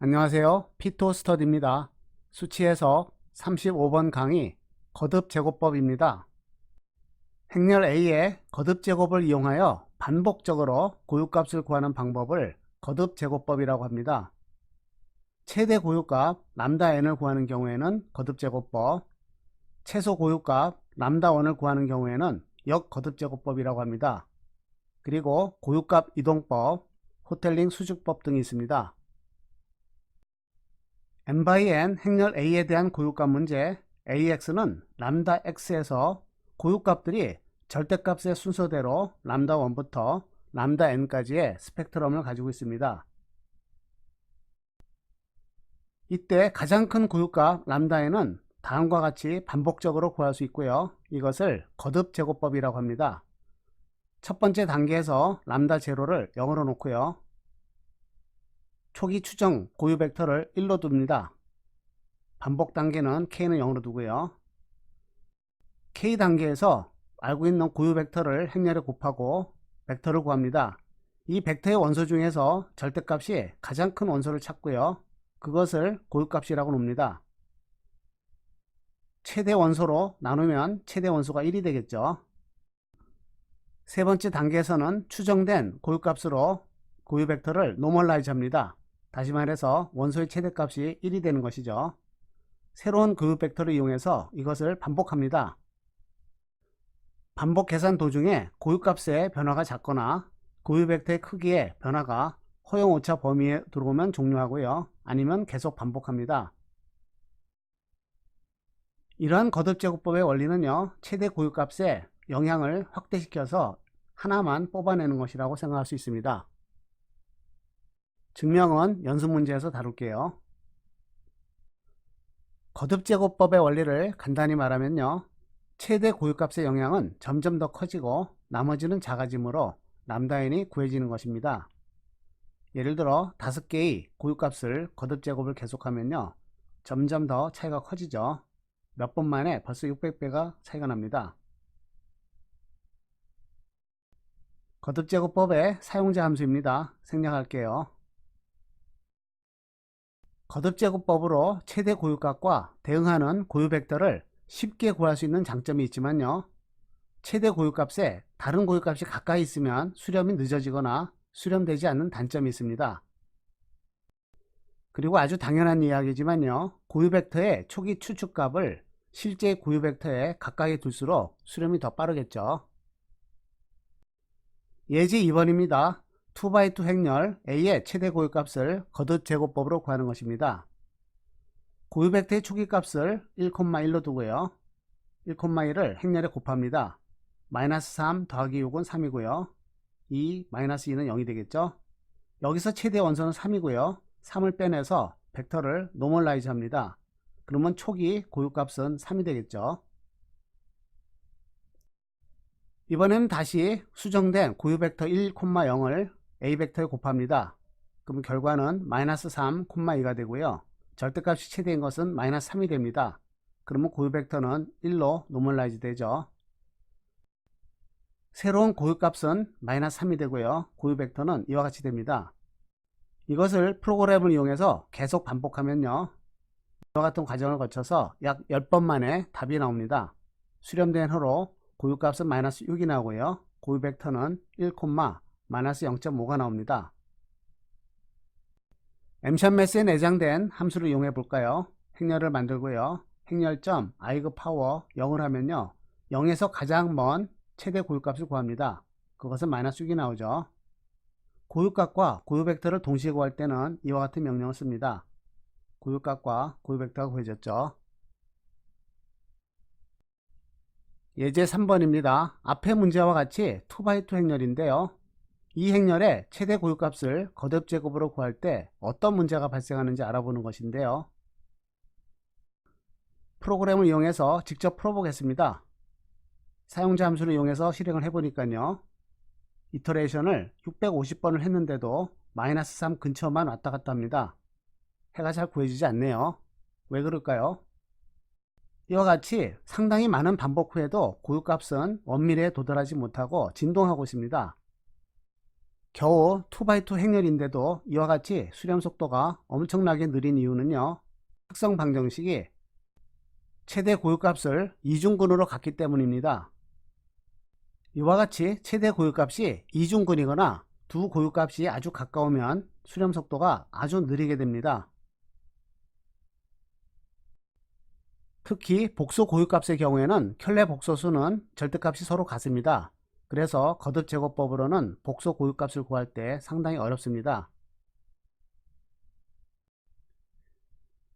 안녕하세요. 피토스터디입니다. 수치해석 35번 강의 거듭제곱법입니다. 행렬 A의 거듭제곱을 이용하여 반복적으로 고유값을 구하는 방법을 거듭제곱법이라고 합니다. 최대 고유값 n을 구하는 경우에는 거듭제곱법, 최소 고유값 λ1을 구하는 경우에는 역거듭제곱법이라고 합니다. 그리고 고유값 이동법, 호텔링 수직법 등이 있습니다. n/n 행렬 A에 대한 고유값 문제 AX는 x에서 고유값들이 절대값의 순서대로 λ1부터 n까지의 스펙트럼을 가지고 있습니다. 이때 가장 큰 고유값 n은 다음과 같이 반복적으로 구할 수 있고요. 이것을 거듭제곱법이라고 합니다. 첫 번째 단계에서 λ0를 0으로 놓고요. 초기 추정 고유 벡터를 1로 둡니다. 반복 단계는 k는 0으로 두고요. k 단계에서 알고 있는 고유 벡터를 행렬에 곱하고 벡터를 구합니다. 이 벡터의 원소 중에서 절대값이 가장 큰 원소를 찾고요. 그것을 고유값이라고 놉니다. 최대 원소로 나누면 최대 원소가 1이 되겠죠. 세 번째 단계에서는 추정된 고유값으로 고유 벡터를 노멀라이즈 합니다. 다시 말해서 원소의 최대값이 1이 되는 것이죠. 새로운 고유 벡터를 이용해서 이것을 반복합니다. 반복 계산 도중에 고유값의 변화가 작거나 고유 벡터의 크기의 변화가 허용 오차 범위에 들어오면 종료하고요. 아니면 계속 반복합니다. 이러한 거듭제곱법의 원리는요, 최대 고유값의 영향을 확대시켜서 하나만 뽑아내는 것이라고 생각할 수 있습니다. 증명은 연습 문제에서 다룰게요. 거듭제곱법의 원리를 간단히 말하면요, 최대 고유값의 영향은 점점 더 커지고 나머지는 작아지므로 n이 구해지는 것입니다. 예를 들어 5개의 고유값을 거듭제곱을 계속하면요, 점점 더 차이가 커지죠. 몇 번 만에 벌써 600배가 차이가 납니다. 거듭제곱법의 사용자 함수입니다. 생략할게요. 거듭제곱법으로 최대 고유값과 대응하는 고유 벡터를 쉽게 구할 수 있는 장점이 있지만요, 최대 고유값에 다른 고유값이 가까이 있으면 수렴이 늦어지거나 수렴되지 않는 단점이 있습니다. 그리고 아주 당연한 이야기지만요, 고유 벡터의 초기 추측값을 실제 고유 벡터에 가까이 둘수록 수렴이 더 빠르겠죠. 예제 2번입니다. 2x2 행렬 A의 최대 고유값을 거듭제곱법으로 구하는 것입니다. 고유 벡터의 초기 값을 1,1로 두고요. 1,1을 행렬에 곱합니다. -3 더하기 6은 3이고요. 2, -2는 0이 되겠죠. 여기서 최대 원소는 3이고요. 3을 빼내서 벡터를 노멀라이즈 합니다. 그러면 초기 고유값은 3이 되겠죠. 이번에는 다시 수정된 고유 벡터 1,0을 A 벡터에 곱합니다. 그럼 결과는 -3, 2가 되고요. 절대값이 최대인 것은 -3이 됩니다. 그러면 고유 벡터는 1로 노멀라이즈 되죠. 새로운 고유값은 -3이 되고요. 고유 벡터는 이와 같이 됩니다. 이것을 프로그램을 이용해서 계속 반복하면요, 이와 같은 과정을 거쳐서 약 10번 만에 답이 나옵니다. 수렴된 후로 고유값은 -6이 나오고요. 고유 벡터는 1, -0.5가 나옵니다. 엠샵매스에 내장된 함수를 이용해 볼까요? 행렬을 만들고요. 행렬점 i그 파워 0을 하면요, 0에서 가장 먼 최대 고유값을 구합니다. 그것은 -6이 나오죠. 고유값과 고유 벡터를 동시에 구할 때는 이와 같은 명령을 씁니다. 고유값과 고유 벡터가 구해졌죠. 예제 3번입니다. 앞의 문제와 같이 2x2 행렬인데요, 이 행렬의 최대 고유값을 거듭제곱으로 구할 때 어떤 문제가 발생하는지 알아보는 것인데요, 프로그램을 이용해서 직접 풀어보겠습니다. 사용자 함수를 이용해서 실행을 해보니까요, 이터레이션을 650번을 했는데도 -3 근처만 왔다 갔다 합니다. 해가 잘 구해지지 않네요. 왜 그럴까요? 이와 같이 상당히 많은 반복 후에도 고유값은 원미래에 도달하지 못하고 진동하고 있습니다. 겨우 2x2 행렬인데도 이와 같이 수렴 속도가 엄청나게 느린 이유는요, 특성 방정식이 최대 고유값을 이중근으로 갖기 때문입니다. 이와 같이 최대 고유값이 이중근이거나 두 고유값이 아주 가까우면 수렴 속도가 아주 느리게 됩니다. 특히 복수 고유값의 경우에는 켤레 복소수는 절대값이 서로 같습니다. 그래서 거듭제곱법으로는 복소 고유값을 구할 때 상당히 어렵습니다.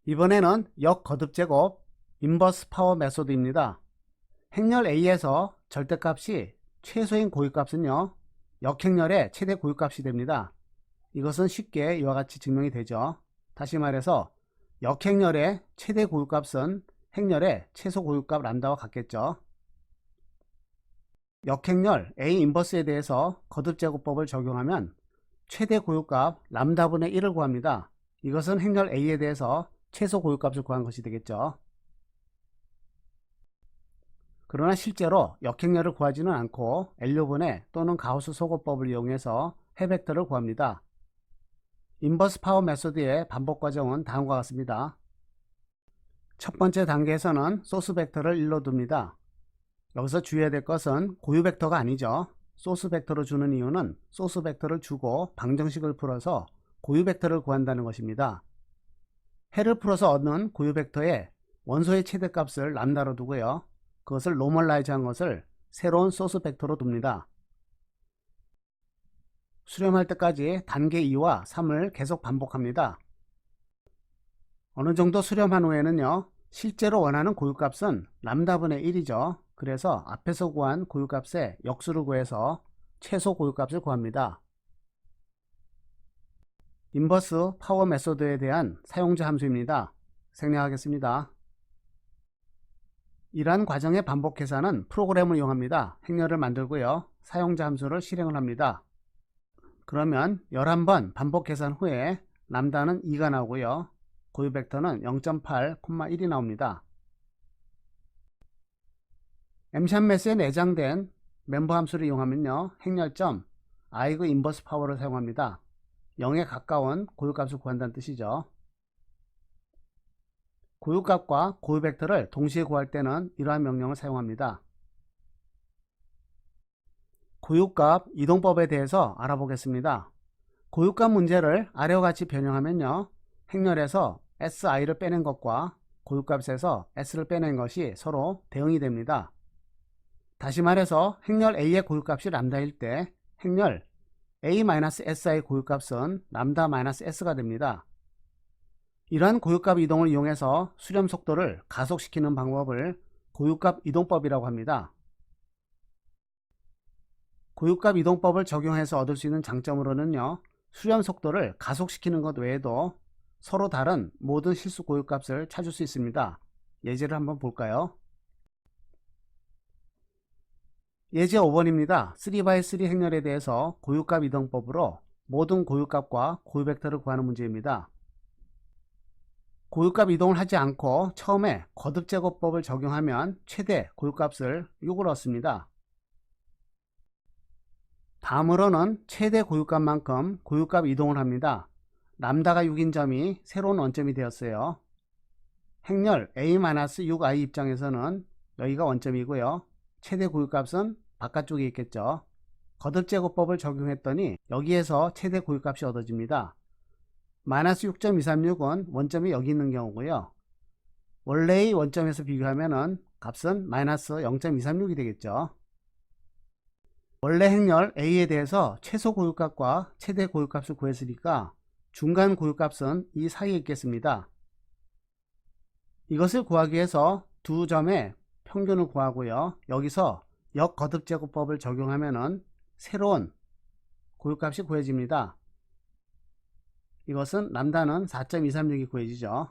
이번에는 역거듭제곱 인버스 파워 메소드입니다. 행렬 A에서 절대값이 최소인 고유값은요, 역행렬의 최대 고유값이 됩니다. 이것은 쉽게 이와 같이 증명이 되죠. 다시 말해서 역행렬의 최대 고유값은 행렬의 최소 고유값 람다와 같겠죠. 역행렬 A 인버스에 대해서 거듭제곱법을 적용하면 최대 고유값 람다분의 1을 구합니다. 이것은 행렬 A에 대해서 최소 고유값을 구한 것이 되겠죠. 그러나 실제로 역행렬을 구하지는 않고 엘리오분해 또는 가우스 소거법을 이용해서 해벡터를 구합니다. 인버스 파워 메소드의 반복 과정은 다음과 같습니다. 첫 번째 단계에서는 소스 벡터를 1로 둡니다. 여기서 주의해야 될 것은 고유 벡터가 아니죠. 소스 벡터로 주는 이유는 소스 벡터를 주고 방정식을 풀어서 고유 벡터를 구한다는 것입니다. 해를 풀어서 얻는 고유 벡터의 원소의 최대값을 람다로 두고요, 그것을 노멀라이즈 한 것을 새로운 소스 벡터로 둡니다. 수렴할 때까지 단계 2와 3을 계속 반복합니다. 어느 정도 수렴한 후에는요, 실제로 원하는 고유값은 람다분의 1이죠. 그래서 앞에서 구한 고유값의 역수를 구해서 최소 고유값을 구합니다. 인버스 파워 메소드에 대한 사용자 함수입니다. 생략하겠습니다. 이러한 과정의 반복 계산은 프로그램을 이용합니다. 행렬을 만들고요, 사용자 함수를 실행을 합니다. 그러면 11번 반복 계산 후에 람다는 2가 나오고요, 고유 벡터는 0.8, 1이 나옵니다. 엠샵매스에 내장된 멤버 함수를 이용하면요, 행렬점 아이그 인버스 파워를 사용합니다. 0에 가까운 고유값을 구한다는 뜻이죠. 고유값과 고유 벡터를 동시에 구할 때는 이러한 명령을 사용합니다. 고유값 이동법에 대해서 알아보겠습니다. 고유값 문제를 아래와 같이 변형하면요, 행렬에서 si를 빼낸 것과 고유값에서 s를 빼낸 것이 서로 대응이 됩니다. 다시 말해서 행렬 A의 고유값이 람다일 때 행렬 A-si의 고유값은 람다-s가 됩니다. 이러한 고유값 이동을 이용해서 수렴 속도를 가속시키는 방법을 고유값 이동법이라고 합니다. 고유값 이동법을 적용해서 얻을 수 있는 장점으로는요, 수렴 속도를 가속시키는 것 외에도 서로 다른 모든 실수 고유값을 찾을 수 있습니다. 예제를 한번 볼까요? 예제 5번입니다. 3x3 행렬에 대해서 고유값 이동법으로 모든 고유값과 고유 벡터를 구하는 문제입니다. 고유값 이동을 하지 않고 처음에 거듭제곱법을 적용하면 최대 고유값을 6을 얻습니다. 다음으로는 최대 고유값만큼 고유값 이동을 합니다. 람다가 6인 점이 새로운 원점이 되었어요. 행렬 A-6i 입장에서는 여기가 원점이고요, 최대 고유값은 바깥쪽에 있겠죠. 거듭제곱법을 적용했더니 여기에서 최대 고유값이 얻어집니다. 마이너스 6.236은 원점이 여기 있는 경우고요, 원래의 원점에서 비교하면 값은 마이너스 0.236이 되겠죠. 원래 행렬 A에 대해서 최소 고유값과 최대 고유값을 구했으니까 중간 고유값은 이 사이에 있겠습니다. 이것을 구하기 위해서 두 점의 평균을 구하고요, 여기서 역거듭제곱법을 적용하면 새로운 고유값이 구해집니다. 이것은 람다는 4.236이 구해지죠.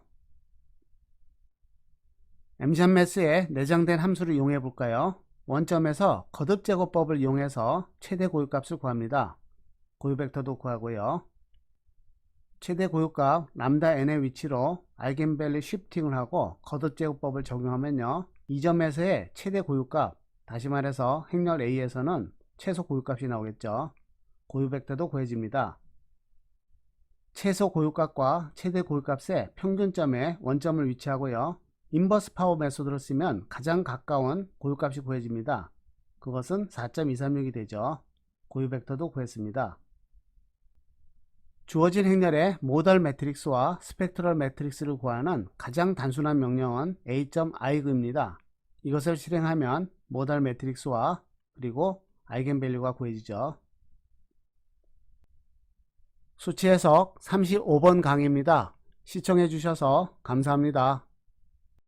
엠샵매스에 내장된 함수를 이용해 볼까요? 원점에서 거듭제곱법을 이용해서 최대 고유값을 구합니다. 고유 벡터도 구하고요, 최대 고유값 람다 n의 위치로 아이겐밸류 쉬프팅을 하고 거듭제곱법을 적용하면요, 이 점에서의 최대 고유값, 다시 말해서 행렬 A에서는 최소 고유값이 나오겠죠. 고유 벡터도 구해집니다. 최소 고유값과 최대 고유값의 평균점에 원점을 위치하고요. 인버스 파워 메소드를 쓰면 가장 가까운 고유값이 구해집니다. 그것은 4.236이 되죠. 고유 벡터도 구했습니다. 주어진 행렬의 모달 매트릭스와 스펙트럴 매트릭스를 구하는 가장 단순한 명령은 a.i그입니다. 이것을 실행하면 모달 매트릭스와 그리고 아이겐밸류가 구해지죠. 수치 해석 35번 강의입니다. 시청해 주셔서 감사합니다.